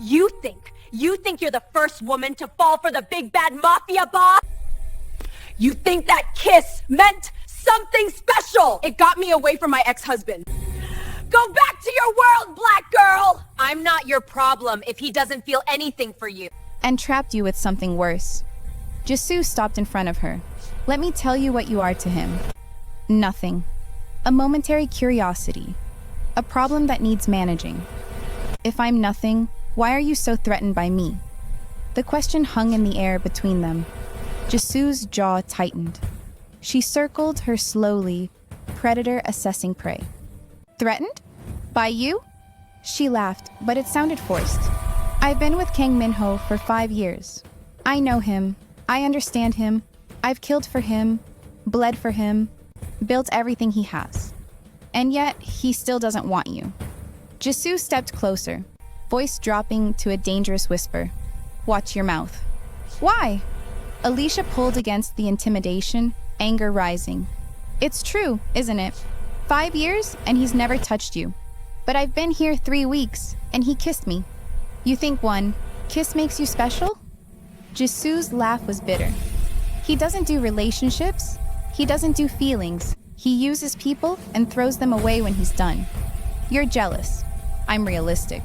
You think you're the first woman to fall for the big bad mafia boss? You think that kiss meant something special? It got me away from my ex-husband. Go back to your world, black girl! I'm not your problem if he doesn't feel anything for you. And trapped you with something worse. Jisoo stopped in front of her. Let me tell you what you are to him. Nothing. A momentary curiosity. A problem that needs managing. If I'm nothing, why are you so threatened by me? The question hung in the air between them. Jisoo's jaw tightened. She circled her slowly, predator assessing prey. Threatened? By you? She laughed, but it sounded forced. I've been with Kang Minho for 5 years. I know him. I understand him. I've killed for him, bled for him, built everything he has. And yet, he still doesn't want you. Jisoo stepped closer, voice dropping to a dangerous whisper. Watch your mouth. Why? Alicia pulled against the intimidation, anger rising. It's true, isn't it? 5 years, and he's never touched you. But I've been here 3 weeks, and he kissed me. You think one kiss makes you special? Jisoo's laugh was bitter. He doesn't do relationships. He doesn't do feelings. He uses people and throws them away when he's done. You're jealous. I'm realistic.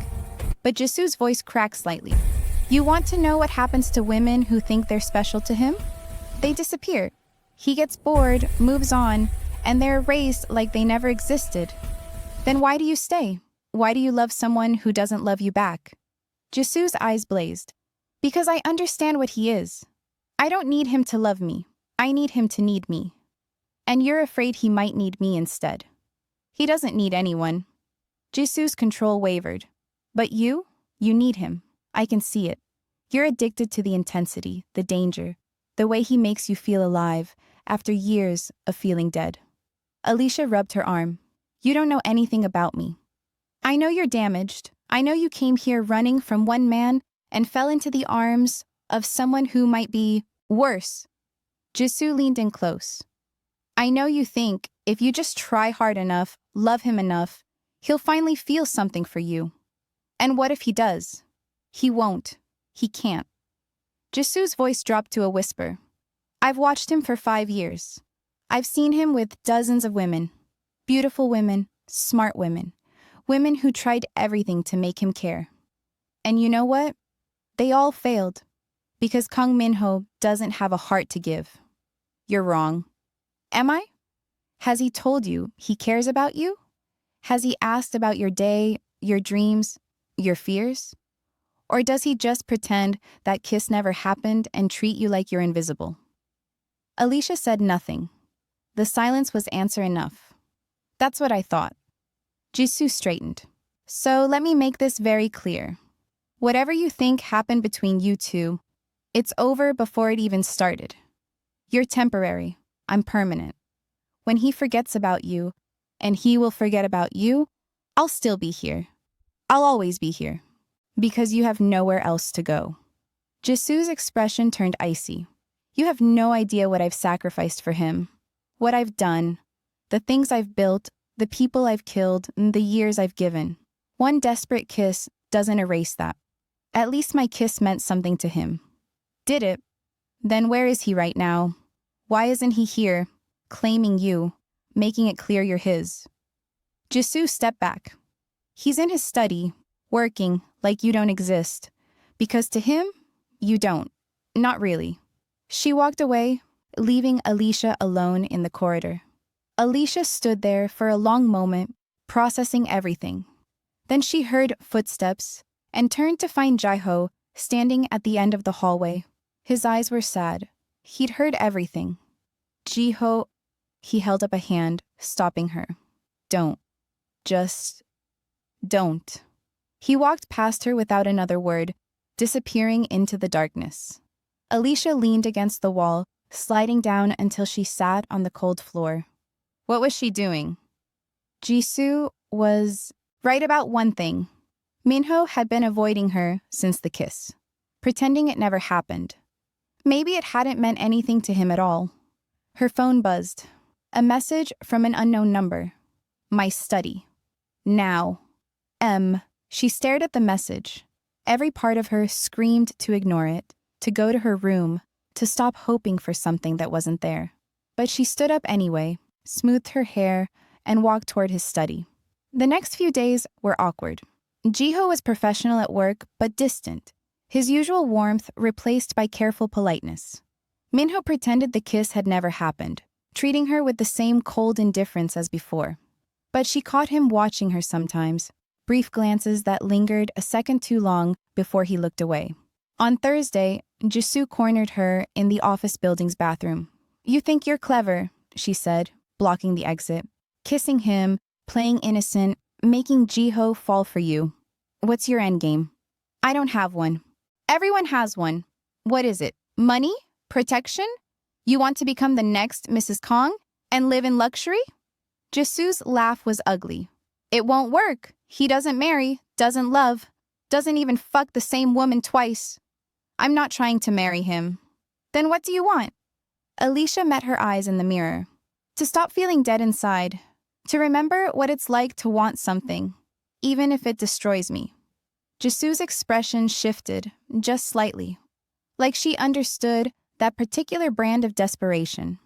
But Jisoo's voice cracked slightly. You want to know what happens to women who think they're special to him? They disappear. He gets bored, moves on, and they're erased like they never existed. Then why do you stay? Why do you love someone who doesn't love you back? Jisoo's eyes blazed. Because I understand what he is. I don't need him to love me. I need him to need me. And you're afraid he might need me instead. He doesn't need anyone. Jisoo's control wavered. But you need him. I can see it. You're addicted to the intensity, the danger, the way he makes you feel alive after years of feeling dead. Alicia rubbed her arm. You don't know anything about me. I know you're damaged. I know you came here running from one man and fell into the arms of someone who might be worse. Jisoo leaned in close. I know you think if you just try hard enough, love him enough, he'll finally feel something for you. And what if he does? He won't. He can't. Jisoo's voice dropped to a whisper. I've watched him for 5 years. I've seen him with dozens of women. Beautiful women, smart women. Women who tried everything to make him care. And you know what? They all failed. Because Kang Minho doesn't have a heart to give. You're wrong. Am I? Has he told you he cares about you? Has he asked about your day, your dreams, your fears? Or does he just pretend that kiss never happened and treat you like you're invisible? Alicia said nothing. The silence was answer enough. That's what I thought. Jisoo straightened. So let me make this very clear. Whatever you think happened between you two, it's over before it even started. You're temporary. I'm permanent. When he forgets about you, and he will forget about you, I'll still be here. I'll always be here. Because you have nowhere else to go. Jisoo's expression turned icy. You have no idea what I've sacrificed for him. What I've done. The things I've built, the people I've killed, and the years I've given. One desperate kiss doesn't erase that. At least my kiss meant something to him. Did it? Then where is he right now? Why isn't he here, claiming you, making it clear you're his? Jisoo stepped back. He's in his study, working like you don't exist. Because to him, you don't. Not really. She walked away, leaving Alicia alone in the corridor. Alicia stood there for a long moment, processing everything. Then she heard footsteps and turned to find Jaeho standing at the end of the hallway. His eyes were sad. He'd heard everything. Jiho, he held up a hand, stopping her. Don't. Just don't. He walked past her without another word, disappearing into the darkness. Alicia leaned against the wall, sliding down until she sat on the cold floor. What was she doing? Jisoo was right about one thing. Minho had been avoiding her since the kiss, pretending it never happened. Maybe it hadn't meant anything to him at all. Her phone buzzed. A message from an unknown number. My study. Now. M. She stared at the message. Every part of her screamed to ignore it, to go to her room, to stop hoping for something that wasn't there. But she stood up anyway, smoothed her hair, and walked toward his study. The next few days were awkward. Jiho was professional at work, but distant, his usual warmth replaced by careful politeness. Minho pretended the kiss had never happened, treating her with the same cold indifference as before. But she caught him watching her sometimes, brief glances that lingered a second too long before he looked away. On Thursday, Jisoo cornered her in the office building's bathroom. "You think you're clever," she said, blocking the exit. "Kissing him, playing innocent, making Jiho fall for you. What's your endgame?" "I don't have one. Everyone has one. What is it? Money? Protection? You want to become the next Mrs. Kang and live in luxury?" Jisoo's laugh was ugly. "It won't work. He doesn't marry, doesn't love, doesn't even fuck the same woman twice. I'm not trying to marry him." "Then what do you want?" Alicia met her eyes in the mirror. "To stop feeling dead inside. To remember what it's like to want something, even if it destroys me." Jisoo's expression shifted, just slightly, like she understood that particular brand of desperation.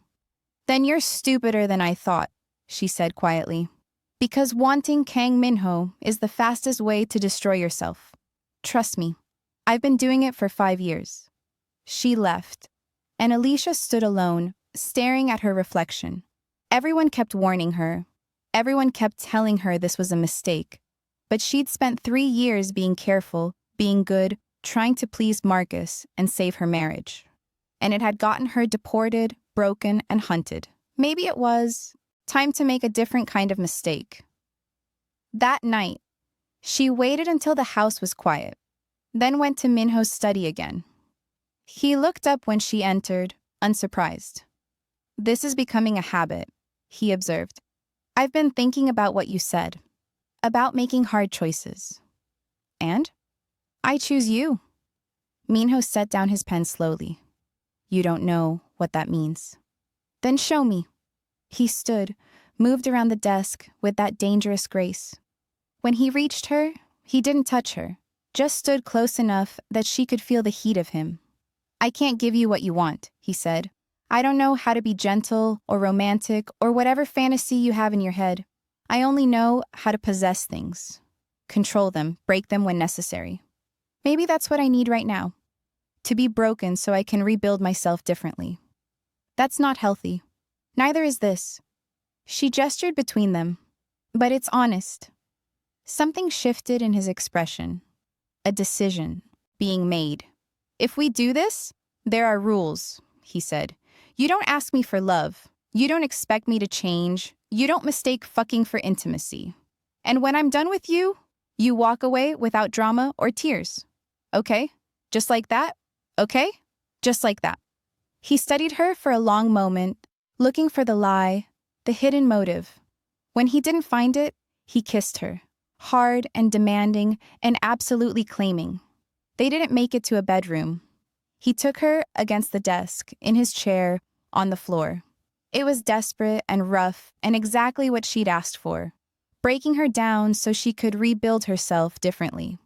"Then you're stupider than I thought," she said quietly. "Because wanting Kang Minho is the fastest way to destroy yourself. Trust me, I've been doing it for 5 years. She left, and Alicia stood alone, staring at her reflection. Everyone kept warning her. Everyone kept telling her this was a mistake. But she'd spent 3 years being careful, being good, trying to please Marcus and save her marriage. And it had gotten her deported, broken, and hunted. Maybe it was time to make a different kind of mistake. That night, she waited until the house was quiet, then went to Minho's study again. He looked up when she entered, unsurprised. "This is becoming a habit," he observed. "I've been thinking about what you said, about making hard choices. And I choose you." Minho set down his pen slowly. "You don't know what that means." "Then show me." He stood, moved around the desk with that dangerous grace. When he reached her, he didn't touch her, just stood close enough that she could feel the heat of him. "I can't give you what you want," he said. "I don't know how to be gentle or romantic or whatever fantasy you have in your head. I only know how to possess things, control them, break them when necessary. Maybe that's what I need right now, to be broken so I can rebuild myself differently. That's not healthy. Neither is this." She gestured between them. "But it's honest." Something shifted in his expression. A decision being made. "If we do this, there are rules," he said. "You don't ask me for love. You don't expect me to change. You don't mistake fucking for intimacy. And when I'm done with you, you walk away without drama or tears. Okay? Just like that? Okay? Just like that." He studied her for a long moment, looking for the lie, the hidden motive. When he didn't find it, he kissed her, hard and demanding and absolutely claiming. They didn't make it to a bedroom. He took her against the desk, in his chair, on the floor. It was desperate and rough and exactly what she'd asked for, breaking her down so she could rebuild herself differently.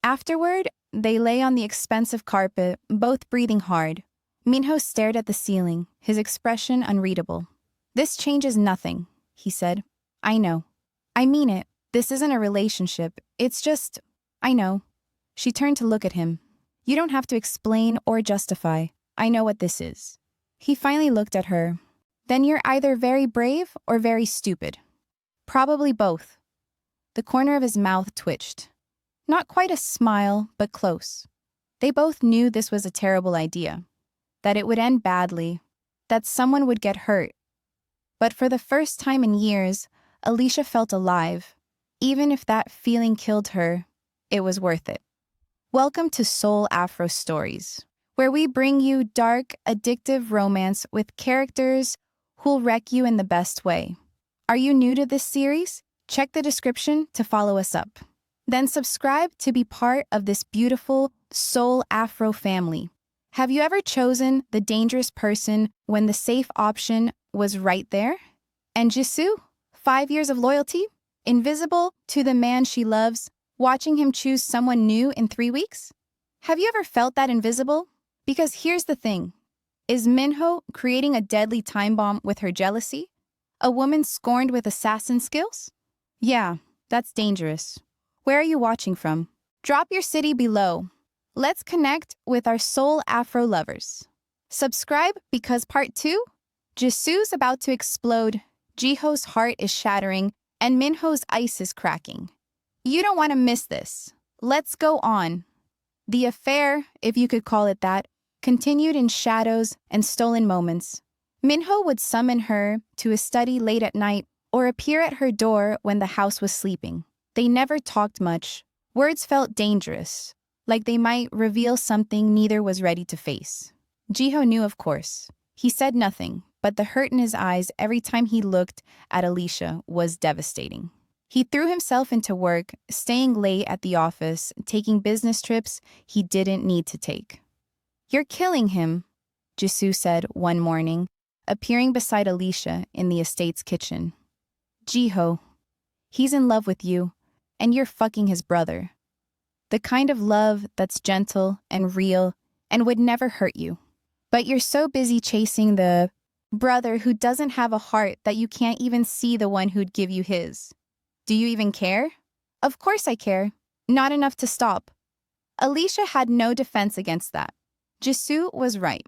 Afterward, they lay on the expensive carpet, both breathing hard. Minho stared at the ceiling, his expression unreadable. "This changes nothing," he said. "I know. I mean it. This isn't a relationship. It's just, I know." She turned to look at him. "You don't have to explain or justify. I know what this is." He finally looked at her. "Then you're either very brave or very stupid." "Probably both." The corner of his mouth twitched. Not quite a smile, but close. They both knew this was a terrible idea, that it would end badly, that someone would get hurt. But for the first time in years, Alicia felt alive. Even if that feeling killed her, it was worth it. Welcome to Seoul Afro Stories, where we bring you dark, addictive romance with characters who'll wreck you in the best way. Are you new to this series? Check the description to follow us up. Then subscribe to be part of this beautiful Seoul Afro family. Have you ever chosen the dangerous person when the safe option was right there? And Jisoo, 5 years of loyalty, invisible to the man she loves, Watching him choose someone new in 3 weeks? Have you ever felt that invisible? Because here's the thing. Is Minho creating a deadly time bomb with her jealousy? A woman scorned with assassin skills? Yeah, that's dangerous. Where are you watching from? Drop your city below. Let's connect with our Seoul Afro lovers. Subscribe because part 2? Jisoo's about to explode, Jiho's heart is shattering, and Minho's ice is cracking. You don't want to miss this. Let's go on. The affair, if you could call it that, continued in shadows and stolen moments. Minho would summon her to his study late at night or appear at her door when the house was sleeping. They never talked much. Words felt dangerous, like they might reveal something neither was ready to face. Jiho knew, of course. He said nothing, but the hurt in his eyes every time he looked at Alicia was devastating. He threw himself into work, staying late at the office, taking business trips he didn't need to take. "You're killing him," Jisoo said one morning, appearing beside Alicia in the estate's kitchen. "Jiho, he's in love with you, and you're fucking his brother. The kind of love that's gentle and real and would never hurt you. But you're so busy chasing the brother who doesn't have a heart that you can't even see the one who'd give you his. Do you even care?" "Of course I care. Not enough to stop." Alicia had no defense against that. Jisoo was right.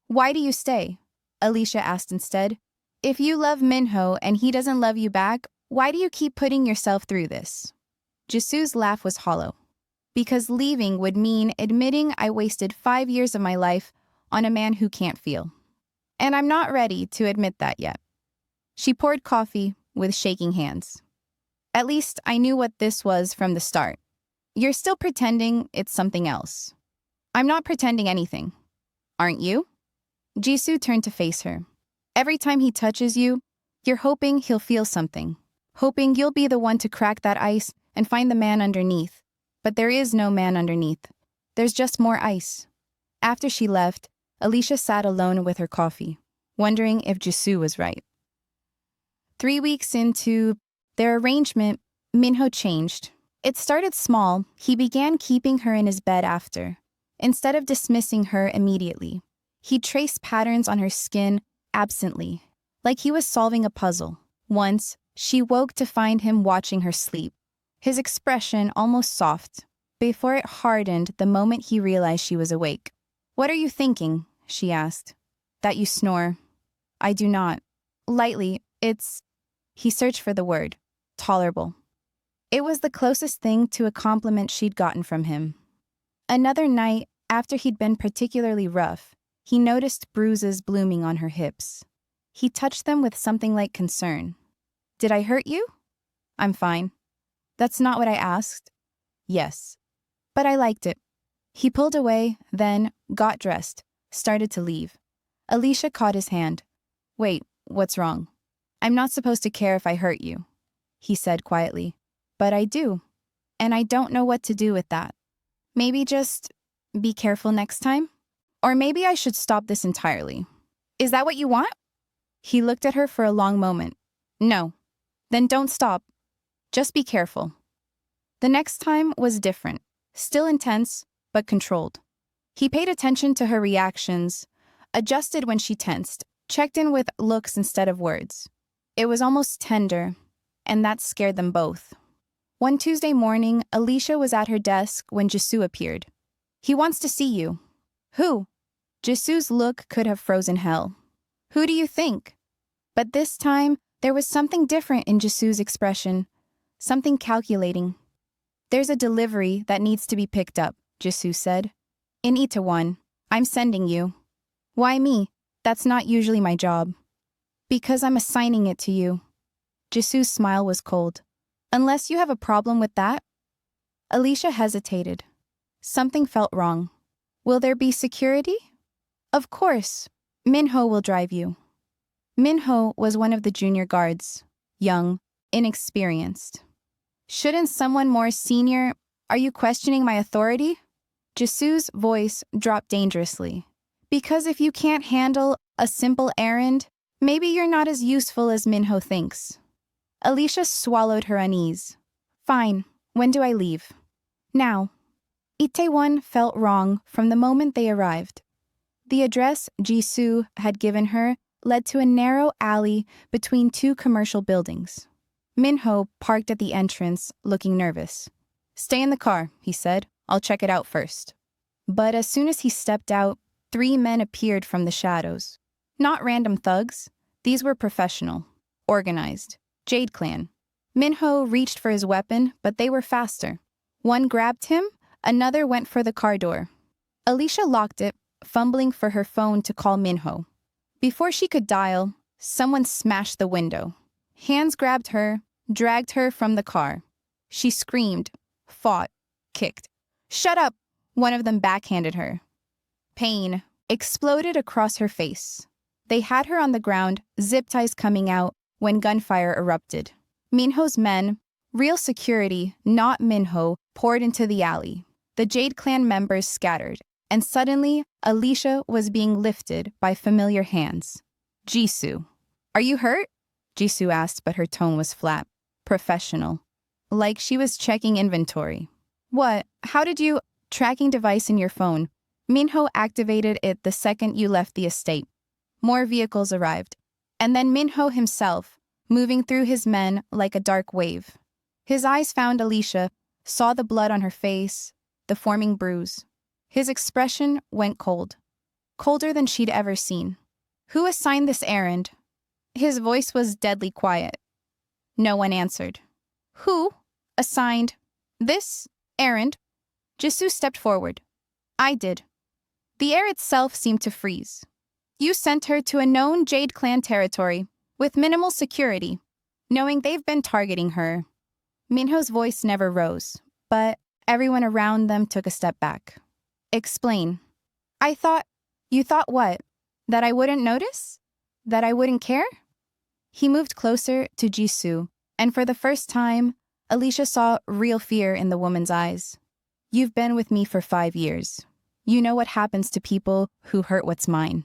"Why do you stay?" Alicia asked instead. "If you love Minho and he doesn't love you back, why do you keep putting yourself through this?" Jisoo's laugh was hollow. "Because leaving would mean admitting I wasted 5 years of my life on a man who can't feel. And I'm not ready to admit that yet." She poured coffee with shaking hands. "At least I knew what this was from the start. You're still pretending it's something else." "I'm not pretending anything. Aren't you?" Jisoo turned to face her. "Every time he touches you, you're hoping he'll feel something. Hoping you'll be the one to crack that ice and find the man underneath. But there is no man underneath. There's just more ice." After she left, Alicia sat alone with her coffee, wondering if Jisoo was right. 3 weeks into their arrangement, Minho changed. It started small. He began keeping her in his bed after. Instead of dismissing her immediately, he traced patterns on her skin absently, like he was solving a puzzle. Once, she woke to find him watching her sleep, his expression almost soft, before it hardened the moment he realized she was awake. "What are you thinking?" she asked. "That you snore." "I do not." Lightly, it's... He searched for the word. Tolerable. It was the closest thing to a compliment she'd gotten from him. Another night, after he'd been particularly rough, he noticed bruises blooming on her hips. He touched them with something like concern. "Did I hurt you?" "I'm fine." "That's not what I asked." "Yes." "But I liked it." He pulled away, then got dressed, started to leave. Alicia caught his hand. "Wait, what's wrong?" "I'm not supposed to care if I hurt you," he said quietly. "But I do. And I don't know what to do with that. Maybe just be careful next time? Or maybe I should stop this entirely. Is that what you want?" He looked at her for a long moment. "No." "Then don't stop. Just be careful." The next time was different. Still intense, but controlled. He paid attention to her reactions, adjusted when she tensed, checked in with looks instead of words. It was almost tender, and that scared them both. One Tuesday morning, Alicia was at her desk when Jisoo appeared. "He wants to see you." "Who?" Jisoo's look could have frozen hell. "Who do you think?" But this time, there was something different in Jisoo's expression, something calculating. "There's a delivery that needs to be picked up," Jisoo said. "In Itaewon. I'm sending you." "Why me? That's not usually my job." "Because I'm assigning it to you." Jisoo's smile was cold. "Unless you have a problem with that?" Alicia hesitated. Something felt wrong. "Will there be security?" "Of course. Minho will drive you." Minho was one of the junior guards, young, inexperienced. "Shouldn't someone more senior... Are you questioning my authority?" Jisoo's voice dropped dangerously. "Because if you can't handle a simple errand, maybe you're not as useful as Minho thinks." Alicia swallowed her unease. "Fine, When do I leave? Now. Itaewon felt wrong from the moment they arrived. The address Jisoo had given her led to a narrow alley between two commercial buildings. Minho parked at the entrance, looking nervous. "Stay in the car," he said. "I'll check it out first." But as soon as he stepped out, 3 men appeared from the shadows. Not random thugs. These were professional, organized, Jade Clan. Minho reached for his weapon, but they were faster. One grabbed him, another went for the car door. Alicia locked it, fumbling for her phone to call Minho. Before she could dial, someone smashed the window. Hands grabbed her, dragged her from the car. She screamed, fought, kicked. "Shut up!" One of them backhanded her. Pain exploded across her face. They had her on the ground, zip ties coming out, when gunfire erupted. Minho's men, real security, not Minho, poured into the alley. The Jade Clan members scattered, and suddenly, Alicia was being lifted by familiar hands. "Jisoo, are you hurt?" Jisoo asked, but her tone was flat, professional, like she was checking inventory. "What? How did you—" "Tracking device in your phone. Minho activated it the second you left the estate." More vehicles arrived. And then Minho himself, moving through his men like a dark wave. His eyes found Alicia, saw the blood on her face, the forming bruise. His expression went cold. Colder than she'd ever seen. "Who assigned this errand?" His voice was deadly quiet. No one answered. "Who assigned this errand?" Jisoo stepped forward. "I did." The air itself seemed to freeze. "You sent her to a known Jade Clan territory, with minimal security, knowing they've been targeting her." Minho's voice never rose, but everyone around them took a step back. "Explain." You thought what? That I wouldn't notice? That I wouldn't care?" He moved closer to Jisoo, and for the first time, Alicia saw real fear in the woman's eyes. "You've been with me for 5 years. You know what happens to people who hurt what's mine."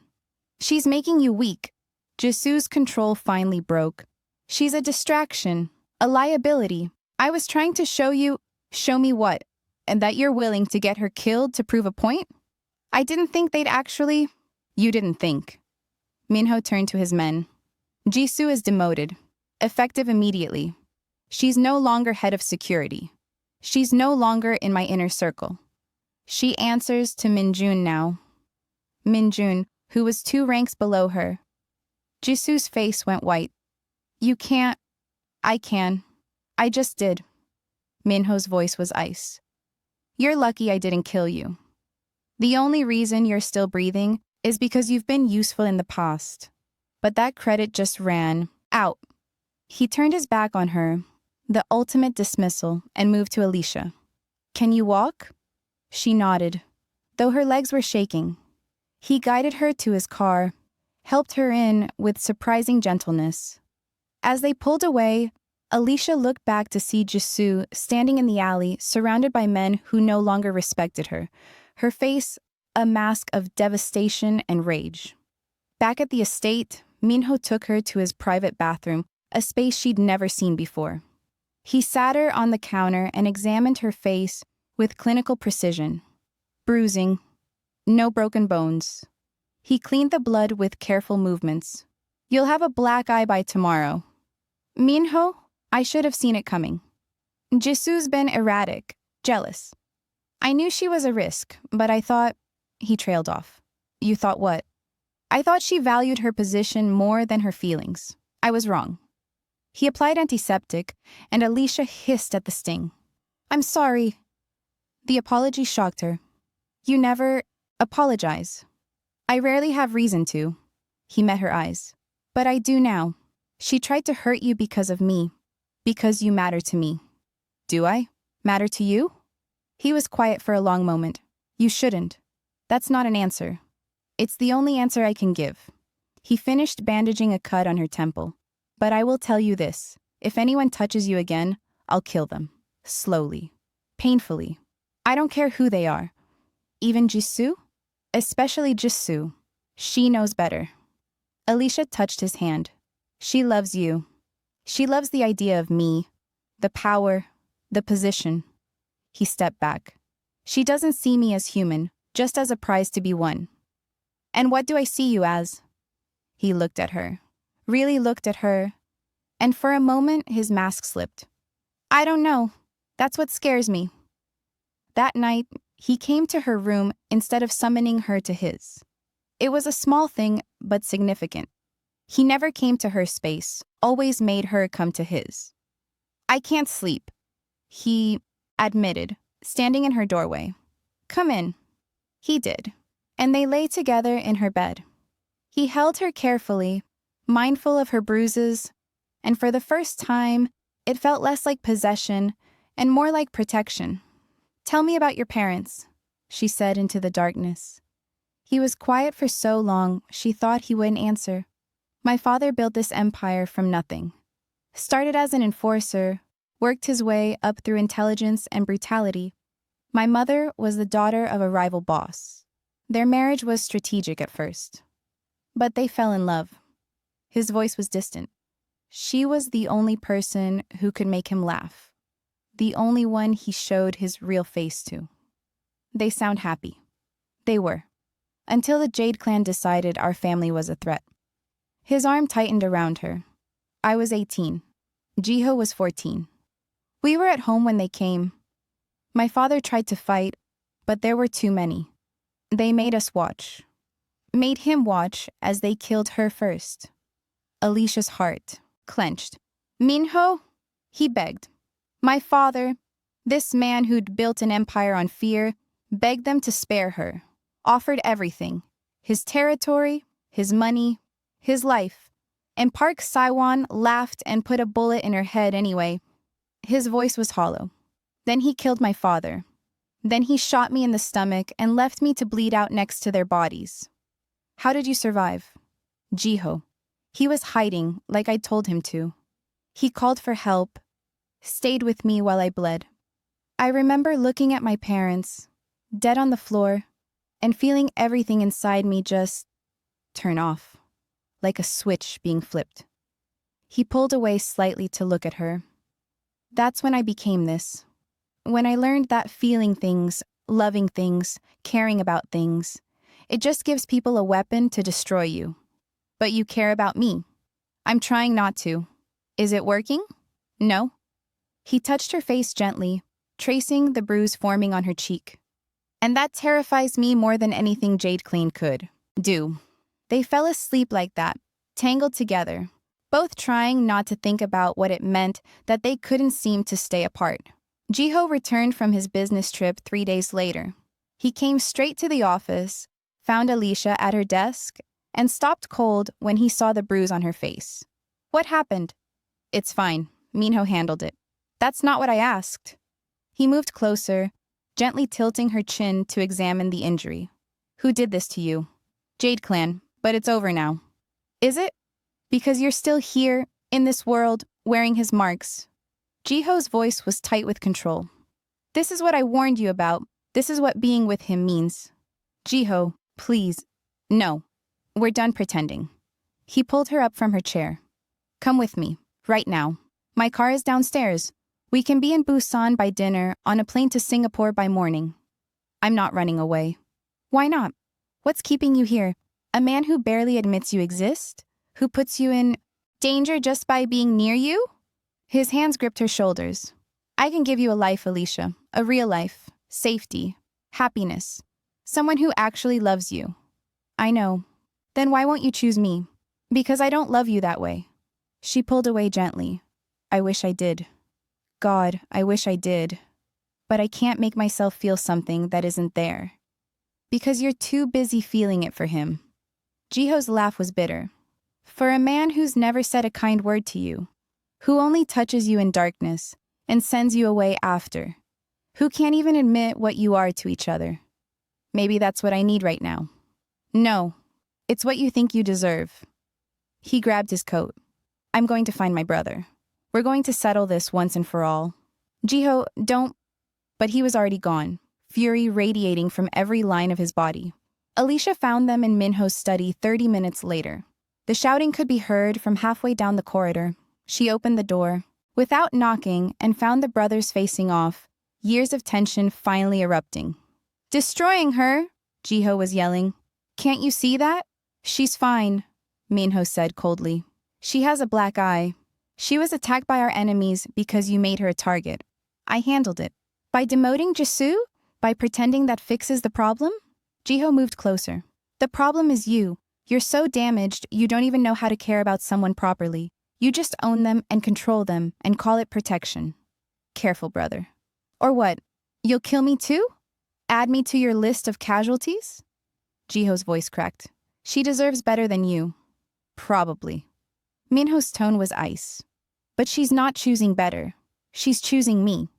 "She's making you weak." Jisoo's control finally broke. "She's a distraction, a liability. I was trying to show you—" "Show me what? And that you're willing to get her killed to prove a point?" "I didn't think they'd actually—" "You didn't think." Minho turned to his men. "Jisoo is demoted, effective immediately. She's no longer head of security. She's no longer in my inner circle. She answers to Minjun now." Minjun, who was 2 ranks below her. Jisoo's face went white. "You can't—" "I can. I just did." Minho's voice was ice. "You're lucky I didn't kill you. The only reason you're still breathing is because you've been useful in the past. But that credit just ran out." He turned his back on her, the ultimate dismissal, and moved to Alicia. "Can you walk?" She nodded, though her legs were shaking. He guided her to his car, helped her in with surprising gentleness. As they pulled away, Alicia looked back to see Jisoo standing in the alley, surrounded by men who no longer respected her, her face a mask of devastation and rage. Back at the estate, Minho took her to his private bathroom, a space she'd never seen before. He sat her on the counter and examined her face with clinical precision. Bruising, no broken bones. He cleaned the blood with careful movements. "You'll have a black eye by tomorrow." "Minho, I should have seen it coming." "Jisoo's been erratic, jealous. I knew she was a risk, but I thought—" He trailed off. "You thought what?" "I thought she valued her position more than her feelings. I was wrong." He applied antiseptic, and Alicia hissed at the sting. "I'm sorry." The apology shocked her. "You never apologize." "I rarely have reason to." He met her eyes. "But I do now. She tried to hurt you because of me. Because you matter to me." "Do I? Matter to you?" He was quiet for a long moment. "You shouldn't. That's not an answer. It's the only answer I can give." He finished bandaging a cut on her temple. "But I will tell you this. If anyone touches you again, I'll kill them. Slowly. Painfully. I don't care who they are. Even Jisoo? Especially Jisoo. She knows better." Alicia touched his hand. "She loves you. She loves the idea of me. The power. The position. He stepped back. She doesn't see me as human, just as a prize to be won. And what do I see you as? He looked at her, really looked at her, and for a moment his mask slipped. I don't know. That's what scares me. That night, he came to her room instead of summoning her to his. It was a small thing, but significant. He never came to her space, always made her come to his. I can't sleep, he admitted, standing in her doorway. Come in. He did, and they lay together in her bed. He held her carefully, mindful of her bruises, and for the first time, it felt less like possession and more like protection. Tell me about your parents, she said into the darkness. He was quiet for so long, she thought he wouldn't answer. My father built this empire from nothing. Started as an enforcer, worked his way up through intelligence and brutality. My mother was the daughter of a rival boss. Their marriage was strategic at first. But they fell in love. His voice was distant. She was the only person who could make him laugh. The only one he showed his real face to. They sound happy. They were. Until the Jade Clan decided our family was a threat. His arm tightened around her. I was 18. Jiho was 14. We were at home when they came. My father tried to fight, but there were too many. They made us watch. Made him watch as they killed her first. Alicia's heart clenched. Minho? He begged. My father, this man who'd built an empire on fear, begged them to spare her. Offered everything. His territory, his money, his life. And Park Saiwan laughed and put a bullet in her head anyway. His voice was hollow. Then he killed my father. Then he shot me in the stomach and left me to bleed out next to their bodies. How did you survive? Jiho. He was hiding, like I told him to. He called for help, stayed with me while I bled. I remember looking at my parents, dead on the floor, and feeling everything inside me just turn off, like a switch being flipped. He pulled away slightly to look at her. That's when I became this. When I learned that feeling things, loving things, caring about things, it just gives people a weapon to destroy you. But you care about me. I'm trying not to. Is it working? No. He touched her face gently, tracing the bruise forming on her cheek. And that terrifies me more than anything Jade Clean could do. They fell asleep like that, tangled together, both trying not to think about what it meant that they couldn't seem to stay apart. Jiho returned from his business trip 3 days later. He came straight to the office, found Alicia at her desk, and stopped cold when he saw the bruise on her face. What happened? It's fine. Minho handled it. That's not what I asked. He moved closer, gently tilting her chin to examine the injury. Who did this to you? Jade Clan, but it's over now. Is it? Because you're still here, in this world, wearing his marks. Jiho's voice was tight with control. This is what I warned you about. This is what being with him means. Jiho, please. No. We're done pretending. He pulled her up from her chair. Come with me, right now. My car is downstairs. We can be in Busan by dinner, on a plane to Singapore by morning. I'm not running away. Why not? What's keeping you here? A man who barely admits you exist? Who puts you in danger just by being near you? His hands gripped her shoulders. I can give you a life, Alicia. A real life. Safety. Happiness. Someone who actually loves you. I know. Then why won't you choose me? Because I don't love you that way. She pulled away gently. I wish I did. God, I wish I did. But I can't make myself feel something that isn't there. Because you're too busy feeling it for him. Jiho's laugh was bitter. For a man who's never said a kind word to you, who only touches you in darkness and sends you away after, who can't even admit what you are to each other. Maybe that's what I need right now. No. It's what you think you deserve. He grabbed his coat. I'm going to find my brother. We're going to settle this once and for all. Jiho, don't... But he was already gone, fury radiating from every line of his body. Alicia found them in Minho's study 30 minutes later. The shouting could be heard from halfway down the corridor. She opened the door, without knocking, and found the brothers facing off, years of tension finally erupting. "Destroying her," Jiho was yelling. "Can't you see that?" "She's fine," Minho said coldly. "She has a black eye. She was attacked by our enemies because you made her a target. I handled it. By demoting Jisoo? By pretending that fixes the problem?" Jiho moved closer. "The problem is you. You're so damaged you don't even know how to care about someone properly. You just own them and control them and call it protection. Careful, brother. Or what? You'll kill me too? Add me to your list of casualties?" Jiho's voice cracked. "She deserves better than you." "Probably." Minho's tone was ice. "But she's not choosing better. She's choosing me.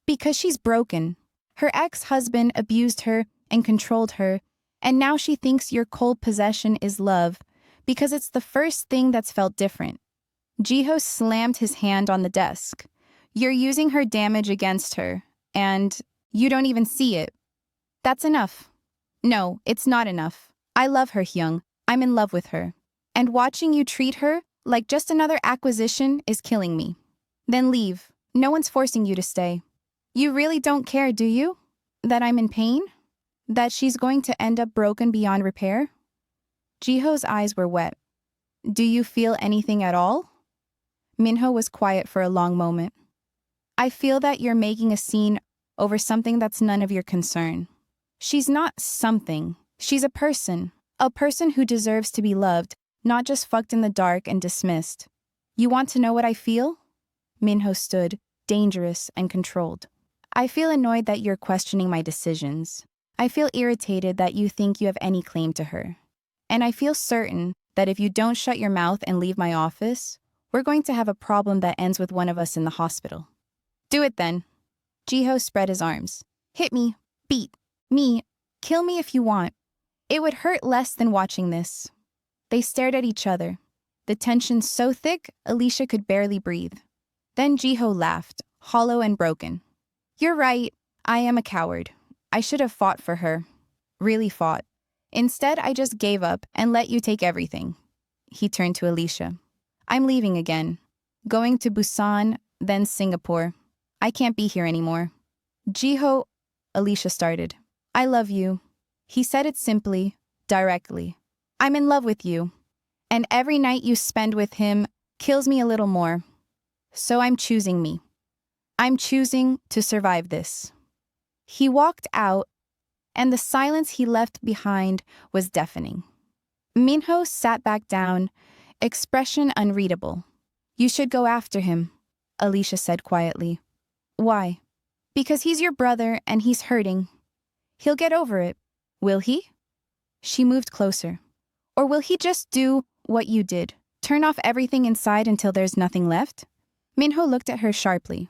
Because she's broken. Her ex-husband abused her and controlled her, and now she thinks your cold possession is love because it's the first thing that's felt different." Jiho slammed his hand on the desk. "You're using her damage against her, and you don't even see it. That's enough." "No, it's not enough. I love her, Hyung. I'm in love with her. And watching you treat her like just another acquisition is killing me." "Then leave. No one's forcing you to stay." "You really don't care, do you? That I'm in pain? That she's going to end up broken beyond repair?" Jiho's eyes were wet. "Do you feel anything at all?" Minho was quiet for a long moment. "I feel that you're making a scene over something that's none of your concern. She's not something. She's a person who deserves to be loved, not just fucked in the dark and dismissed. You want to know what I feel?" Minho stood, dangerous and controlled. "I feel annoyed that you're questioning my decisions. I feel irritated that you think you have any claim to her. And I feel certain that if you don't shut your mouth and leave my office, we're going to have a problem that ends with one of us in the hospital." "Do it then." Jiho spread his arms. "Hit me, beat me, kill me if you want. It would hurt less than watching this." They stared at each other, the tension so thick Alicia could barely breathe. Then Jiho laughed, hollow and broken. "You're right, I am a coward. I should have fought for her. Really fought. Instead, I just gave up and let you take everything." He turned to Alicia. "I'm leaving again. Going to Busan, then Singapore. I can't be here anymore." "Jiho," Alicia started. "I love you." He said it simply, directly. "I'm in love with you. And every night you spend with him kills me a little more. So I'm choosing me. I'm choosing to survive this." He walked out, and the silence he left behind was deafening. Minho sat back down, expression unreadable. "You should go after him," Alicia said quietly. "Why?" "Because he's your brother and he's hurting. He'll get over it. Will he?" She moved closer. "Or will he just do what you did? Turn off everything inside until there's nothing left?" Minho looked at her sharply.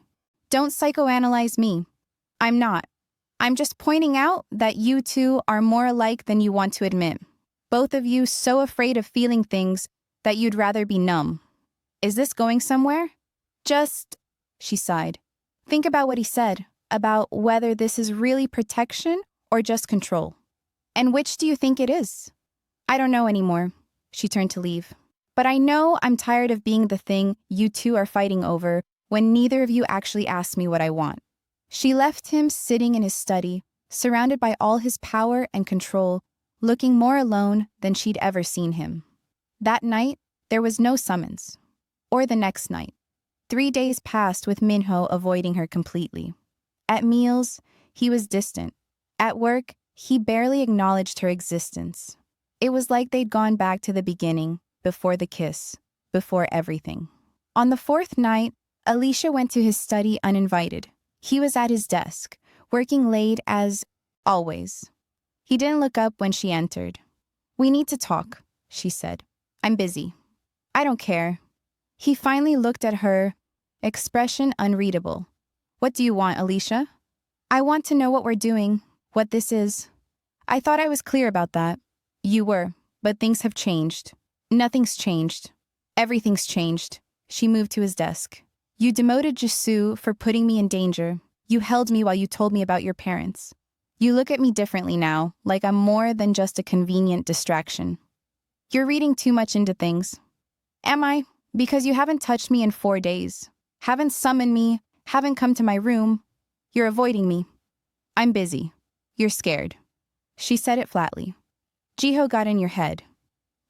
"Don't psychoanalyze me. I'm not. I'm just pointing out that you two are more alike than you want to admit. Both of you so afraid of feeling things that you'd rather be numb. Is this going somewhere?" "Just," she sighed. "Think about what he said, about whether this is really protection or just control. And which do you think it is?" "I don't know anymore." She turned to leave. "But I know I'm tired of being the thing you two are fighting over when neither of you actually asked me what I want." She left him sitting in his study, surrounded by all his power and control, looking more alone than she'd ever seen him. That night, there was no summons. Or the next night. 3 days passed with Minho avoiding her completely. At meals, he was distant. At work, he barely acknowledged her existence. It was like they'd gone back to the beginning, before the kiss, before everything. On the 4th night, Alicia went to his study uninvited. He was at his desk, working late as always. He didn't look up when she entered. "We need to talk," she said. "I'm busy." "I don't care." He finally looked at her, expression unreadable. "What do you want, Alicia?" "I want to know what we're doing, what this is." "I thought I was clear about that." "You were, but things have changed." "Nothing's changed. Everything's changed." She moved to his desk. "You demoted Jisoo for putting me in danger. You held me while you told me about your parents. You look at me differently now, like I'm more than just a convenient distraction. You're reading too much into things." "Am I? Because you haven't touched me in 4 days." Haven't summoned me, haven't come to my room. You're avoiding me. I'm busy. You're scared. She said it flatly. Jiho got in your head.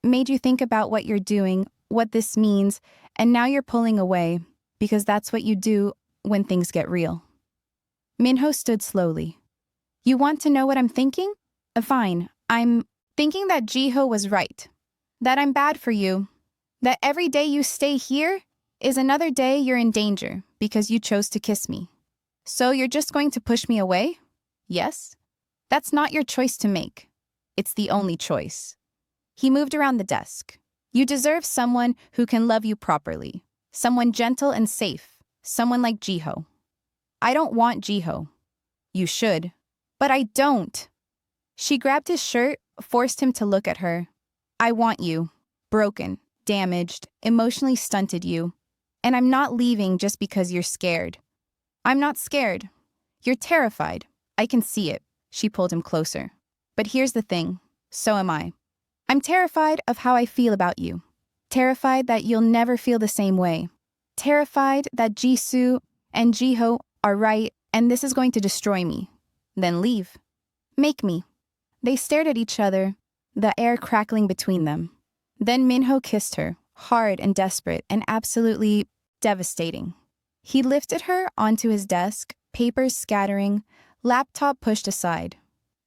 Made you think about what you're doing, what this means, and now you're pulling away, because that's what you do when things get real. Minho stood slowly. You want to know what I'm thinking? Fine. I'm thinking that Jiho was right. That I'm bad for you. That every day you stay here is another day you're in danger because you chose to kiss me. So you're just going to push me away? Yes? That's not your choice to make. It's the only choice. He moved around the desk. You deserve someone who can love you properly. Someone gentle and safe. Someone like Jiho. I don't want Jiho. You should. But I don't. She grabbed his shirt, forced him to look at her. I want you. Broken, damaged, emotionally stunted you. And I'm not leaving just because you're scared. I'm not scared. You're terrified. I can see it. She pulled him closer. But here's the thing. So am I. I'm terrified of how I feel about you. Terrified that you'll never feel the same way. Terrified that Jisoo and Jiho are right and this is going to destroy me. Then leave. Make me. They stared at each other, the air crackling between them. Then Minho kissed her, hard and desperate and absolutely devastating. He lifted her onto his desk, papers scattering, laptop pushed aside.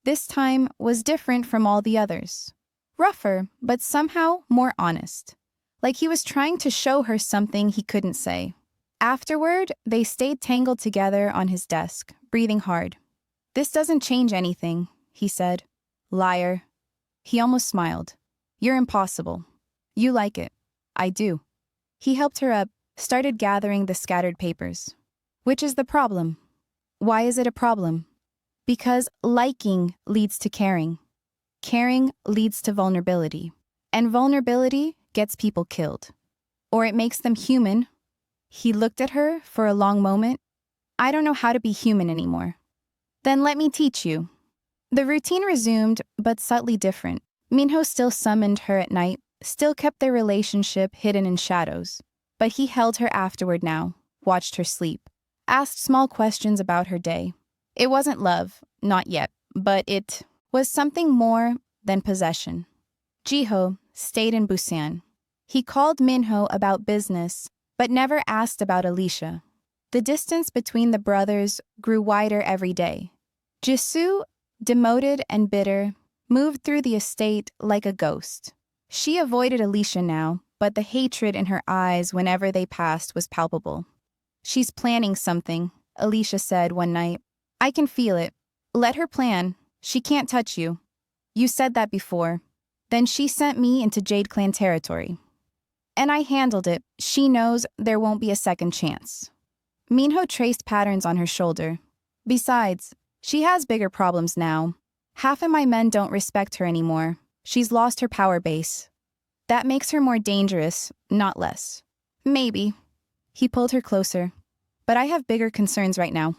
This time was different from all the others. Rougher, but somehow more honest. Like he was trying to show her something he couldn't say. Afterward, they stayed tangled together on his desk, breathing hard. This doesn't change anything, he said. Liar. He almost smiled. You're impossible. You like it. I do. He helped her up, started gathering the scattered papers. Which is the problem? Why is it a problem? Because liking leads to caring. Caring leads to vulnerability. And vulnerability gets people killed. Or it makes them human. He looked at her for a long moment. I don't know how to be human anymore. Then let me teach you. The routine resumed, but subtly different. Minho still summoned her at night, still kept their relationship hidden in shadows. But he held her afterward now, watched her sleep, asked small questions about her day. It wasn't love, not yet, but it was something more than possession. Jiho stayed in Busan. He called Minho about business, but never asked about Alicia. The distance between the brothers grew wider every day. Jisoo, demoted and bitter, moved through the estate like a ghost. She avoided Alicia now, but the hatred in her eyes whenever they passed was palpable. She's planning something, Alicia said one night. I can feel it. Let her plan. She can't touch you. You said that before. Then she sent me into Jade Clan territory. And I handled it. She knows there won't be a second chance. Minho traced patterns on her shoulder. Besides, she has bigger problems now. Half of my men don't respect her anymore. She's lost her power base. That makes her more dangerous, not less. Maybe. He pulled her closer. But I have bigger concerns right now.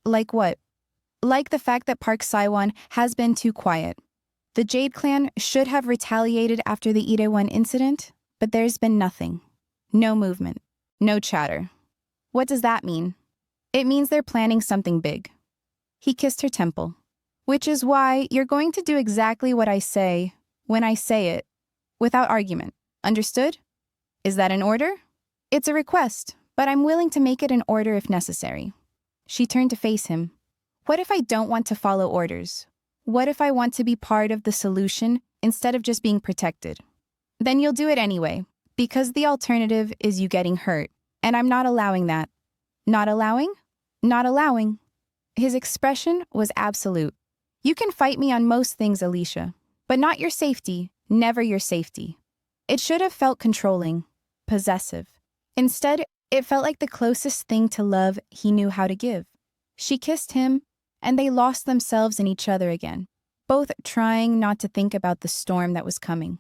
Like what? Like the fact that Park Saiwon has been too quiet. The Jade Clan should have retaliated after the Itaewon incident, but there's been nothing. No movement. No chatter. What does that mean? It means they're planning something big. He kissed her temple. Which is why you're going to do exactly what I say, when I say it, without argument. Understood? Is that an order? It's a request, but I'm willing to make it an order if necessary. She turned to face him. What if I don't want to follow orders? What if I want to be part of the solution instead of just being protected? Then you'll do it anyway, because the alternative is you getting hurt, and I'm not allowing that. Not allowing? Not allowing. His expression was absolute. You can fight me on most things, Alicia, but not your safety, never your safety. It should have felt controlling, possessive. Instead, it felt like the closest thing to love he knew how to give. She kissed him, and they lost themselves in each other again, both trying not to think about the storm that was coming.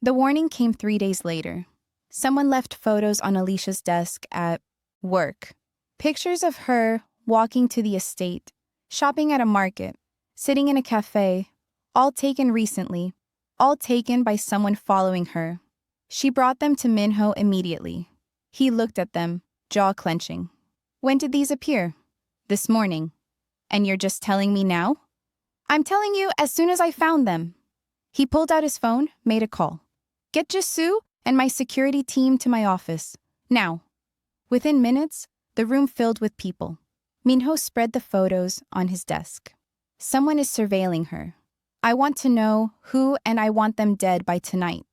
The warning came 3 days later. Someone left photos on Alicia's desk at work. Pictures of her walking to the estate, shopping at a market, sitting in a cafe, all taken recently, all taken by someone following her. She brought them to Minho immediately. He looked at them, jaw clenching. When did these appear? This morning. And you're just telling me now? I'm telling you as soon as I found them. He pulled out his phone, made a call. Get Jisoo and my security team to my office. Now. Within minutes, the room filled with people. Minho spread the photos on his desk. Someone is surveilling her. I want to know who, and I want them dead by tonight.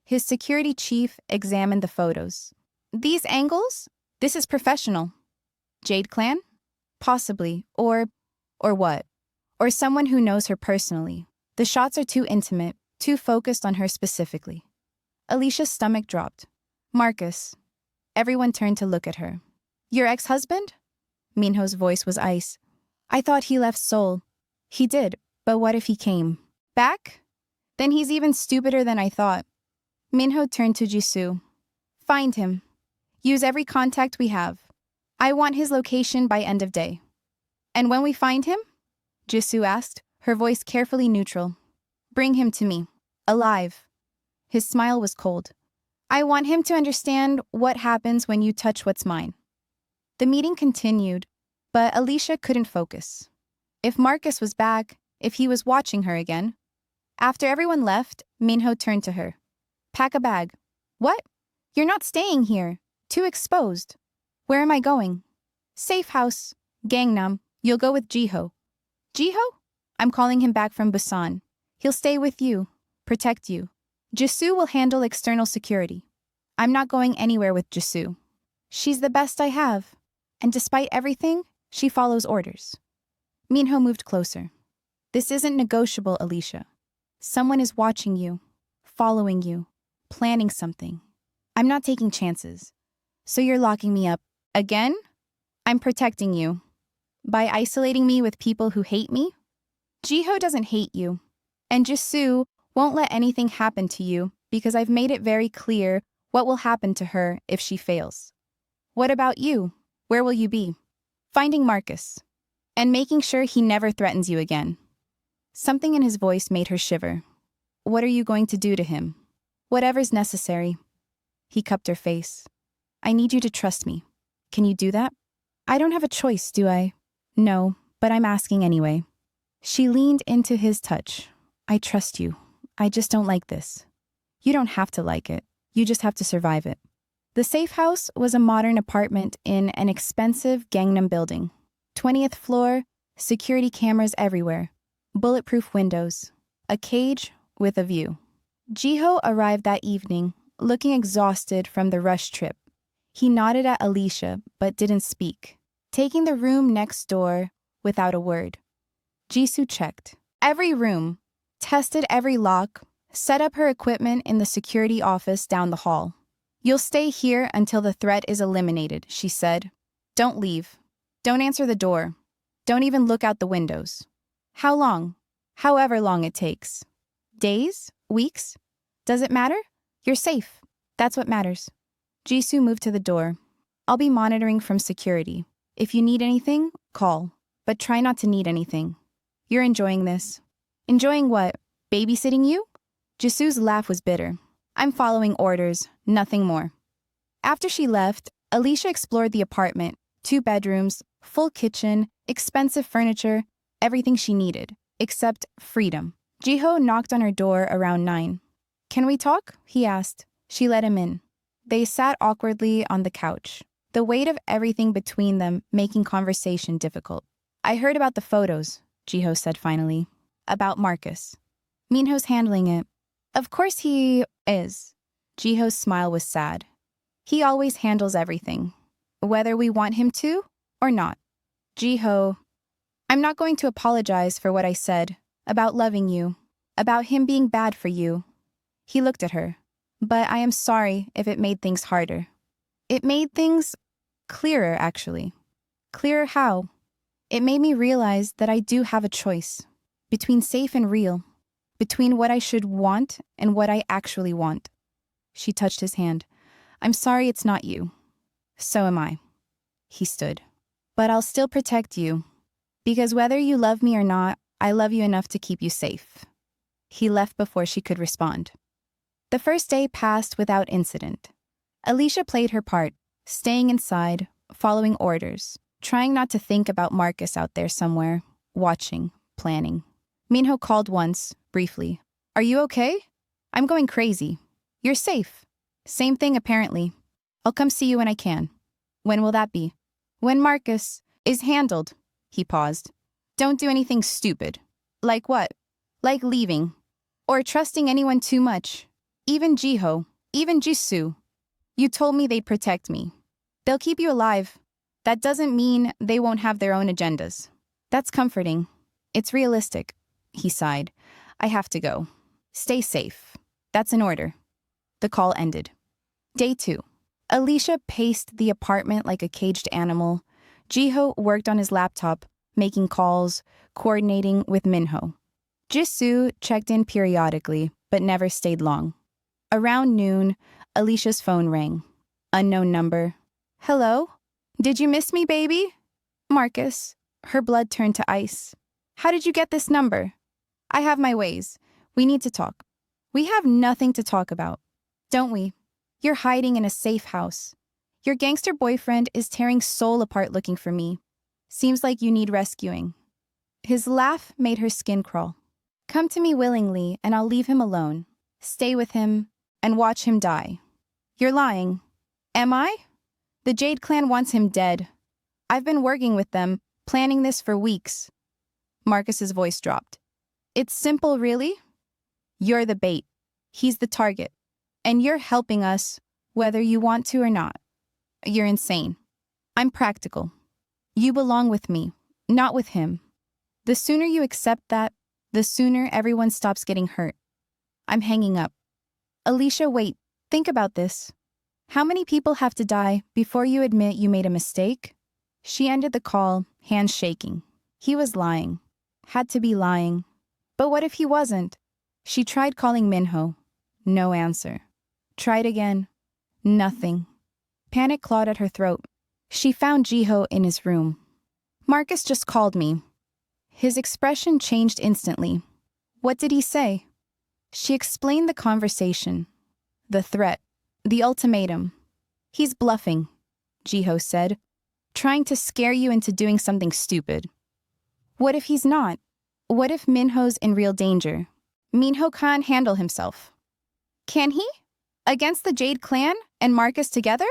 His security chief examined the photos. These angles? This is professional. Jade Clan? Possibly. Or what? Or someone who knows her personally. The shots are too intimate, too focused on her specifically. Alicia's stomach dropped. Marcus. Everyone turned to look at her. Your ex-husband? Minho's voice was ice. I thought he left Seoul. He did, but what if he came back? Then he's even stupider than I thought. Minho turned to Jisoo. Find him. Use every contact we have. I want his location by end of day. And when we find him? Jisoo asked, her voice carefully neutral. Bring him to me. Alive. His smile was cold. I want him to understand what happens when you touch what's mine. The meeting continued, but Alicia couldn't focus. If Marcus was back, if he was watching her again. After everyone left, Minho turned to her. Pack a bag. What? You're not staying here. Too exposed. Where am I going? Safe house. Gangnam. You'll go with Jiho. Jiho? I'm calling him back from Busan. He'll stay with you. Protect you. Jisoo will handle external security. I'm not going anywhere with Jisoo. She's the best I have. And despite everything, she follows orders. Minho moved closer. This isn't negotiable, Alicia. Someone is watching you, following you, planning something. I'm not taking chances. So you're locking me up again? I'm protecting you. By isolating me with people who hate me? Jiho doesn't hate you. And Jisoo won't let anything happen to you because I've made it very clear what will happen to her if she fails. What about you? Where will you be? Finding Marcus. And making sure he never threatens you again. Something in his voice made her shiver. What are you going to do to him? Whatever's necessary. He cupped her face. I need you to trust me. Can you do that? I don't have a choice, do I? No, but I'm asking anyway. She leaned into his touch. I trust you. I just don't like this. You don't have to like it. You just have to survive it. The safe house was a modern apartment in an expensive Gangnam building. 20th floor, security cameras everywhere, bulletproof windows, a cage with a view. Jiho arrived that evening, looking exhausted from the rush trip. He nodded at Alicia, but didn't speak, taking the room next door without a word. Jisoo checked every room, tested every lock, set up her equipment in the security office down the hall. You'll stay here until the threat is eliminated, she said. Don't leave. Don't answer the door. Don't even look out the windows. How long? However long it takes. Days? Weeks? Does it matter? You're safe. That's what matters. Jisoo moved to the door. I'll be monitoring from security. If you need anything, call. But try not to need anything. You're enjoying this. Enjoying what? Babysitting you? Jisoo's laugh was bitter. I'm following orders, nothing more. After she left, Alicia explored the apartment. 2 bedrooms, full kitchen, expensive furniture, everything she needed, except freedom. Jiho knocked on her door around 9. Can we talk? He asked. She let him in. They sat awkwardly on the couch, the weight of everything between them making conversation difficult. I heard about the photos, Jiho said finally. About Marcus. Minho's handling it. Of course he is. Jiho's smile was sad. He always handles everything, whether we want him to or not. Jiho, I'm not going to apologize for what I said about loving you, about him being bad for you. He looked at her. But I am sorry if it made things harder. It made things clearer, actually. Clearer how? It made me realize that I do have a choice between safe and real, between what I should want and what I actually want. She touched his hand. I'm sorry it's not you. So am I. He stood. But I'll still protect you, because whether you love me or not, I love you enough to keep you safe. He left before she could respond. The first day passed without incident. Alicia played her part, staying inside, following orders, trying not to think about Marcus out there somewhere, watching, planning. Minho called once, briefly. Are you okay? I'm going crazy. You're safe. Same thing, apparently. I'll come see you when I can. When will that be? When Marcus is handled. He paused. Don't do anything stupid. Like what? Like leaving. Or trusting anyone too much. Even Jiho. Even Jisoo. You told me they'd protect me. They'll keep you alive. That doesn't mean they won't have their own agendas. That's comforting. It's realistic. He sighed. I have to go. Stay safe. That's an order. The call ended. Day 2. Alicia paced the apartment like a caged animal. Jiho worked on his laptop, making calls, coordinating with Minho. Jisoo checked in periodically, but never stayed long. Around noon, Alicia's phone rang. Unknown number. Hello? Did you miss me, baby? Marcus. Her blood turned to ice. How did you get this number? I have my ways. We need to talk. We have nothing to talk about, don't we? You're hiding in a safe house. Your gangster boyfriend is tearing Seoul apart looking for me. Seems like you need rescuing. His laugh made her skin crawl. Come to me willingly and I'll leave him alone. Stay with him and watch him die. You're lying. Am I? The Jade Clan wants him dead. I've been working with them, planning this for weeks. Marcus's voice dropped. It's simple, really? You're the bait. He's the target. And you're helping us, whether you want to or not. You're insane. I'm practical. You belong with me, not with him. The sooner you accept that, the sooner everyone stops getting hurt. I'm hanging up. Alicia, wait. Think about this. How many people have to die before you admit you made a mistake? She ended the call, hands shaking. He was lying. Had to be lying. But what if he wasn't? She tried calling Minho. No answer. Tried again. Nothing. Panic clawed at her throat. She found Jiho in his room. Marcus just called me. His expression changed instantly. What did he say? She explained the conversation. The threat. The ultimatum. He's bluffing, Jiho said. Trying to scare you into doing something stupid. What if he's not? What if Minho's in real danger? Minho can't handle himself. Can he? Against the Jade Clan and Marcus together?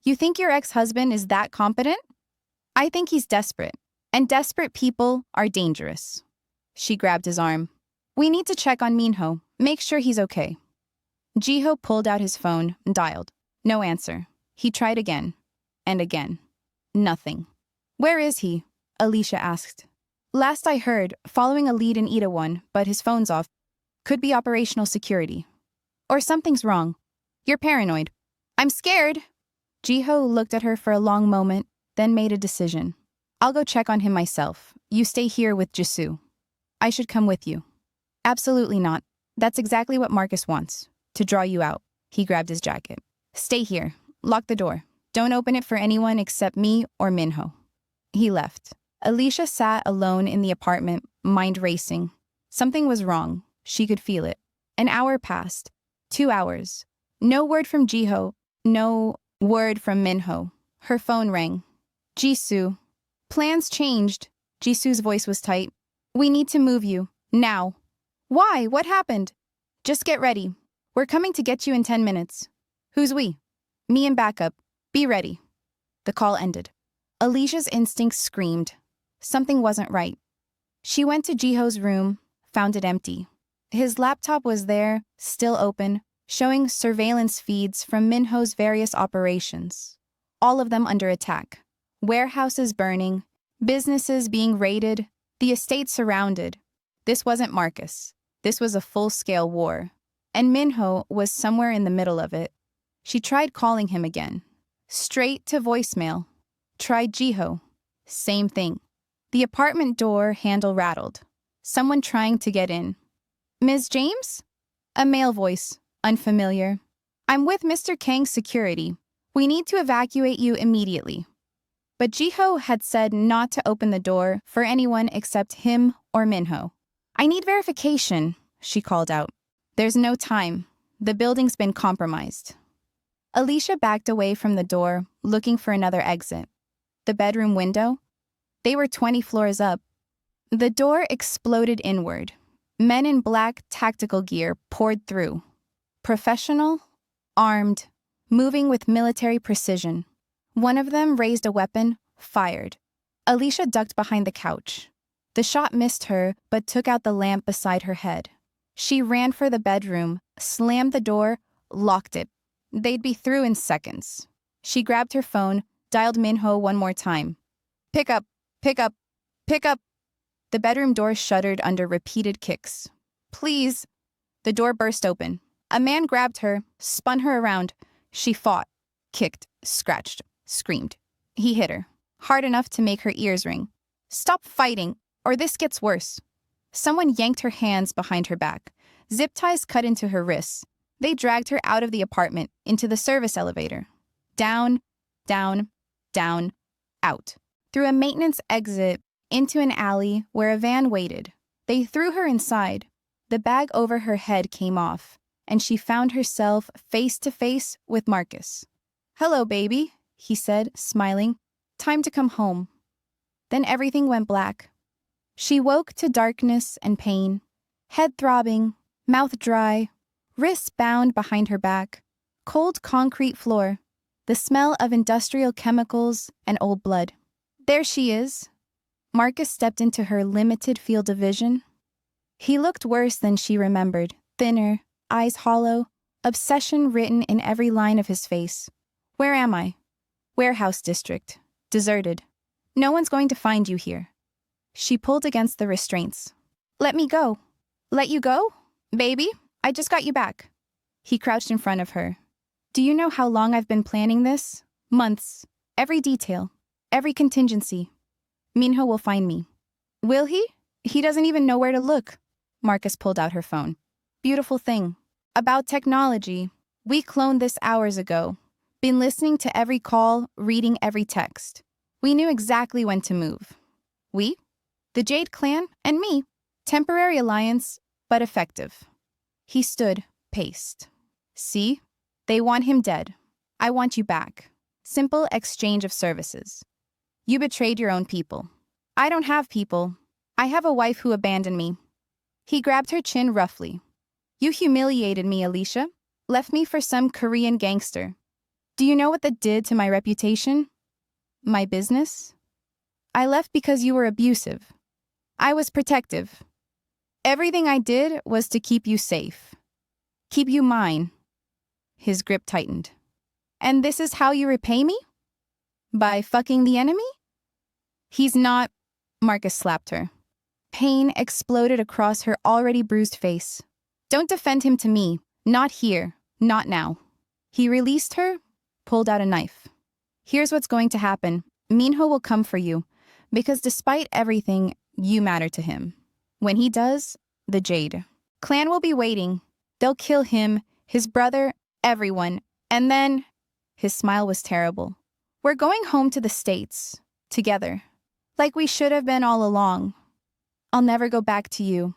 You think your ex-husband is that competent? I think he's desperate, and desperate people are dangerous. She grabbed his arm. We need to check on Minho, make sure he's okay. Jiho pulled out his phone and dialed. No answer. He tried again, and again. Nothing. Where is he? Alicia asked. Last I heard, following a lead in Itaewon, but his phone's off. Could be operational security. Or something's wrong. You're paranoid. I'm scared. Jiho looked at her for a long moment, then made a decision. I'll go check on him myself. You stay here with Jisoo. I should come with you. Absolutely not. That's exactly what Marcus wants. To draw you out. He grabbed his jacket. Stay here. Lock the door. Don't open it for anyone except me or Minho. He left. Alicia sat alone in the apartment, mind racing. Something was wrong. She could feel it. An hour passed. 2 hours. No word from Jiho. No word from Minho. Her phone rang. Jisoo. Plans changed. Jisoo's voice was tight. We need to move you. Now. Why? What happened? Just get ready. We're coming to get you in 10 minutes. Who's we? Me and backup. Be ready. The call ended. Alicia's instincts screamed. Something wasn't right. She went to Jiho's room, found it empty. His laptop was there, still open, showing surveillance feeds from Minho's various operations. All of them under attack. Warehouses burning, businesses being raided, the estate surrounded. This wasn't Marcus. This was a full-scale war. And Minho was somewhere in the middle of it. She tried calling him again. Straight to voicemail. Tried Jiho. Same thing. The apartment door handle rattled. Someone trying to get in. Ms. James? A male voice, unfamiliar. I'm with Mr. Kang's security. We need to evacuate you immediately. But Jiho had said not to open the door for anyone except him or Minho. I need verification, she called out. There's no time. The building's been compromised. Alicia backed away from the door, looking for another exit. The bedroom window? They were 20 floors up. The door exploded inward. Men in black tactical gear poured through. Professional, armed, moving with military precision. One of them raised a weapon, fired. Alicia ducked behind the couch. The shot missed her, but took out the lamp beside her head. She ran for the bedroom, slammed the door, locked it. They'd be through in seconds. She grabbed her phone, dialed Minho one more time. Pick up, pick up, pick up. The bedroom door shuddered under repeated kicks. Please. The door burst open. A man grabbed her, spun her around. She fought, kicked, scratched, screamed. He hit her, hard enough to make her ears ring. Stop fighting, or this gets worse. Someone yanked her hands behind her back. Zip ties cut into her wrists. They dragged her out of the apartment, into the service elevator. Down, down, down, out. Through a maintenance exit, into an alley where a van waited. They threw her inside. The bag over her head came off, and she found herself face to face with Marcus. Hello, baby, he said, smiling. Time to come home. Then everything went black. She woke to darkness and pain, head throbbing, mouth dry, wrists bound behind her back, cold concrete floor, the smell of industrial chemicals and old blood. There she is. Marcus stepped into her limited field of vision. He looked worse than she remembered, thinner, eyes hollow, obsession written in every line of his face. Where am I? Warehouse district. Deserted. No one's going to find you here. She pulled against the restraints. Let me go. Let you go? Baby, I just got you back. He crouched in front of her. Do you know how long I've been planning this? Months. Every detail. Every contingency. Minho will find me. Will he? He doesn't even know where to look. Marcus pulled out her phone. Beautiful thing. About technology. We cloned this hours ago. Been listening to every call, reading every text. We knew exactly when to move. We? The Jade Clan and me. Temporary alliance, but effective. He stood, paced. See? They want him dead. I want you back. Simple exchange of services. You betrayed your own people. I don't have people. I have a wife who abandoned me. He grabbed her chin roughly. You humiliated me, Alicia. Left me for some Korean gangster. Do you know what that did to my reputation? My business? I left because you were abusive. I was protective. Everything I did was to keep you safe. Keep you mine. His grip tightened. And this is how you repay me? By fucking the enemy? He's not... Marcus slapped her. Pain exploded across her already bruised face. Don't defend him to me. Not here. Not now. He released her, pulled out a knife. Here's what's going to happen. Minho will come for you, because despite everything, you matter to him. When he does, the Jade Clan will be waiting. They'll kill him, his brother, everyone. And then... His smile was terrible. We're going home to the States. Together. Like we should have been all along. I'll never go back to you.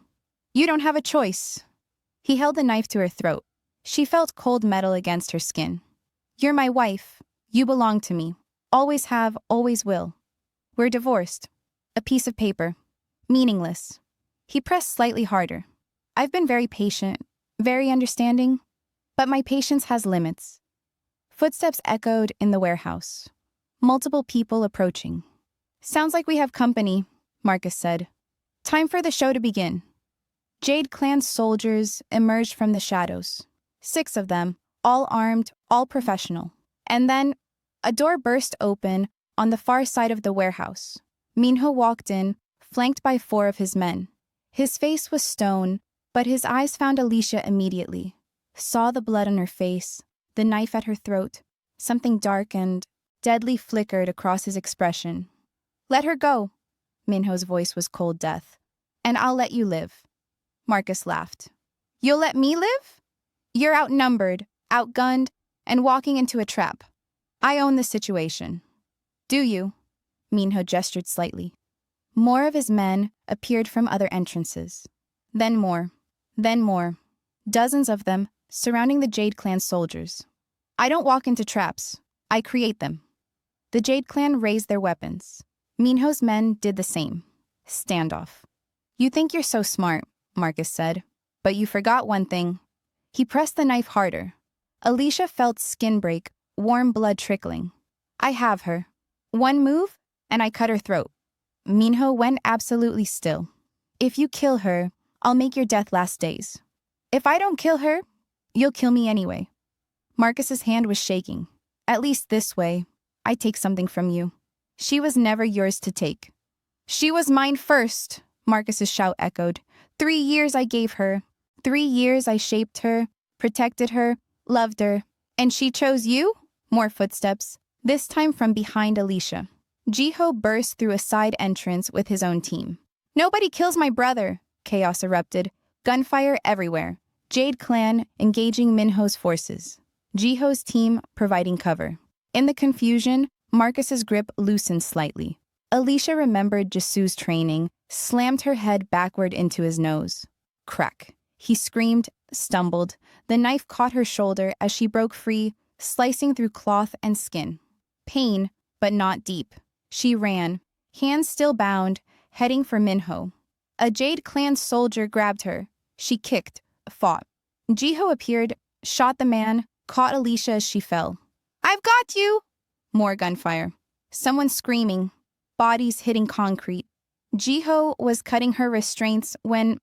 You don't have a choice. He held the knife to her throat. She felt cold metal against her skin. You're my wife. You belong to me. Always have, always will. We're divorced. A piece of paper. Meaningless. He pressed slightly harder. I've been very patient, very understanding, but my patience has limits. Footsteps echoed in the warehouse. Multiple people approaching. Sounds like we have company, Marcus said. Time for the show to begin. Jade Clan soldiers emerged from the shadows. 6 of them, all armed, all professional. And then, a door burst open on the far side of the warehouse. Minho walked in, flanked by 4 of his men. His face was stone, but his eyes found Alicia immediately. Saw the blood on her face, the knife at her throat. Something dark and deadly flickered across his expression. Let her go. Minho's voice was cold death. And I'll let you live. Marcus laughed. You'll let me live? You're outnumbered, outgunned, and walking into a trap. I own the situation. Do you? Minho gestured slightly. More of his men appeared from other entrances. Then more. Then more. Dozens of them surrounding the Jade Clan soldiers. I don't walk into traps. I create them. The Jade clan raised their weapons. Minho's men did the same. Standoff. You think you're so smart, Marcus said. But you forgot one thing. He pressed the knife harder. Alicia felt skin break, warm blood trickling. I have her. One move, and I cut her throat. Minho went absolutely still. If you kill her, I'll make your death last days. If I don't kill her, you'll kill me anyway. Marcus's hand was shaking. At least this way, I take something from you. She was never yours to take. She was mine first, Marcus's shout echoed. 3 years I gave her. 3 years I shaped her, protected her, loved her. And she chose you? More footsteps, this time from behind Alicia. Jiho burst through a side entrance with his own team. Nobody kills my brother, chaos erupted. Gunfire everywhere. Jade clan engaging Minho's forces. Jiho's team providing cover. In the confusion, Marcus's grip loosened slightly. Alicia remembered Jisu's training, slammed her head backward into his nose. Crack. He screamed, stumbled. The knife caught her shoulder as she broke free, slicing through cloth and skin. Pain, but not deep. She ran, hands still bound, heading for Minho. A Jade clan soldier grabbed her. She kicked, fought. Jiho appeared, shot the man, caught Alicia as she fell. I've got you! More gunfire. Someone screaming. Bodies hitting concrete. Jiho was cutting her restraints when...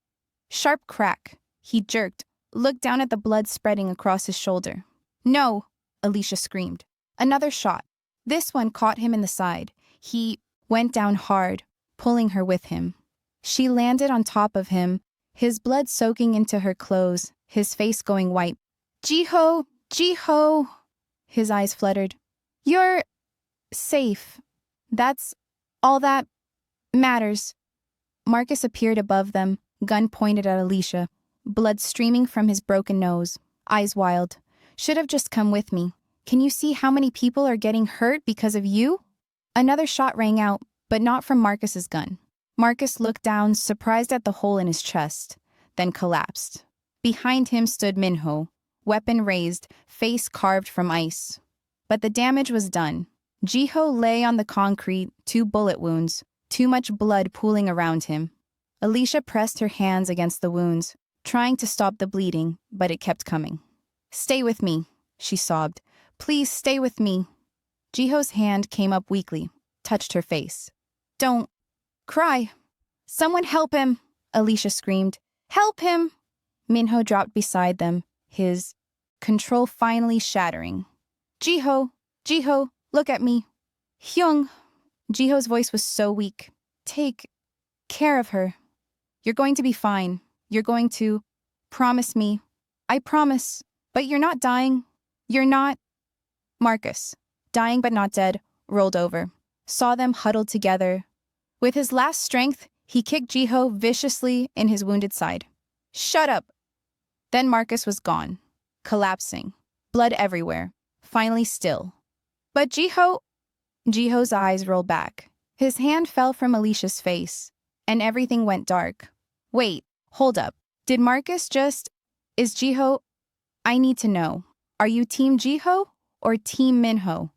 Sharp crack. He jerked, looked down at the blood spreading across his shoulder. No, Alicia screamed. Another shot. This one caught him in the side. He went down hard, pulling her with him. She landed on top of him, his blood soaking into her clothes, his face going white. Jiho, Jiho. His eyes fluttered. You're safe. That's all that matters. Marcus appeared above them, gun pointed at Alicia, blood streaming from his broken nose, eyes wild. Should have just come with me. Can you see how many people are getting hurt because of you? Another shot rang out, but not from Marcus's gun. Marcus looked down, surprised at the hole in his chest, then collapsed. Behind him stood Minho, weapon raised, face carved from ice. But the damage was done. Jiho lay on the concrete, 2 bullet wounds, too much blood pooling around him. Alicia pressed her hands against the wounds, trying to stop the bleeding, but it kept coming. Stay with me, she sobbed. Please stay with me. Jiho's hand came up weakly, touched her face. Don't cry. Someone help him, Alicia screamed. Help him! Minho dropped beside them, his control finally shattering. Jiho, Jiho, look at me. Hyung. Jiho's voice was so weak. Take care of her. You're going to be fine. You're going to promise me. I promise. But you're not dying. You're not. Marcus, dying but not dead, rolled over, saw them huddled together. With his last strength, he kicked Jiho viciously in his wounded side. Shut up! Then Marcus was gone, collapsing, blood everywhere, finally still. But Jiho's eyes rolled back. His hand fell from Alicia's face, and everything went dark. Wait, hold up. Did Marcus just... Is Jiho... I need to know. Are you Team Jiho or Team Minho?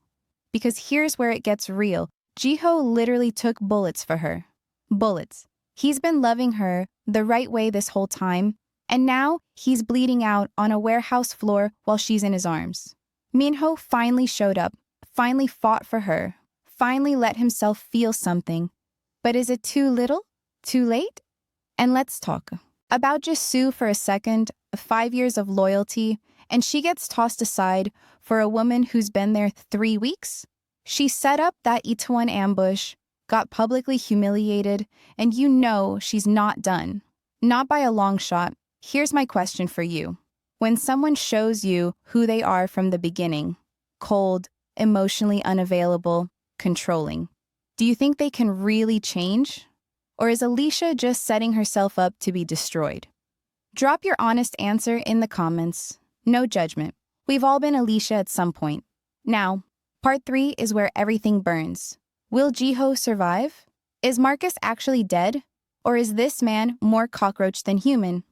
Because here's where it gets real. Jiho literally took bullets for her. Bullets. He's been loving her the right way this whole time, and now he's bleeding out on a warehouse floor while she's in his arms. Minho finally showed up, finally fought for her, finally let himself feel something. But is it too little? Too late? And let's talk about Jisu for a second. 5 years of loyalty, and she gets tossed aside for a woman who's been there 3 weeks? She set up that Itaewon ambush, got publicly humiliated, and you know she's not done. Not by a long shot. Here's my question for you. When someone shows you who they are from the beginning, cold, emotionally unavailable, controlling, do you think they can really change? Or is Alicia just setting herself up to be destroyed? Drop your honest answer in the comments. No judgment. We've all been Alicia at some point. Now, part 3 is where everything burns. Will Jiho survive? Is Marcus actually dead? Or is this man more cockroach than human?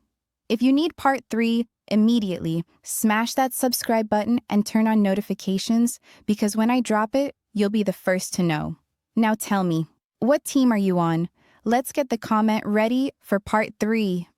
If you need part 3, immediately smash that subscribe button and turn on notifications because when I drop it, you'll be the first to know. Now tell me, what team are you on? Let's get the comment ready for part 3.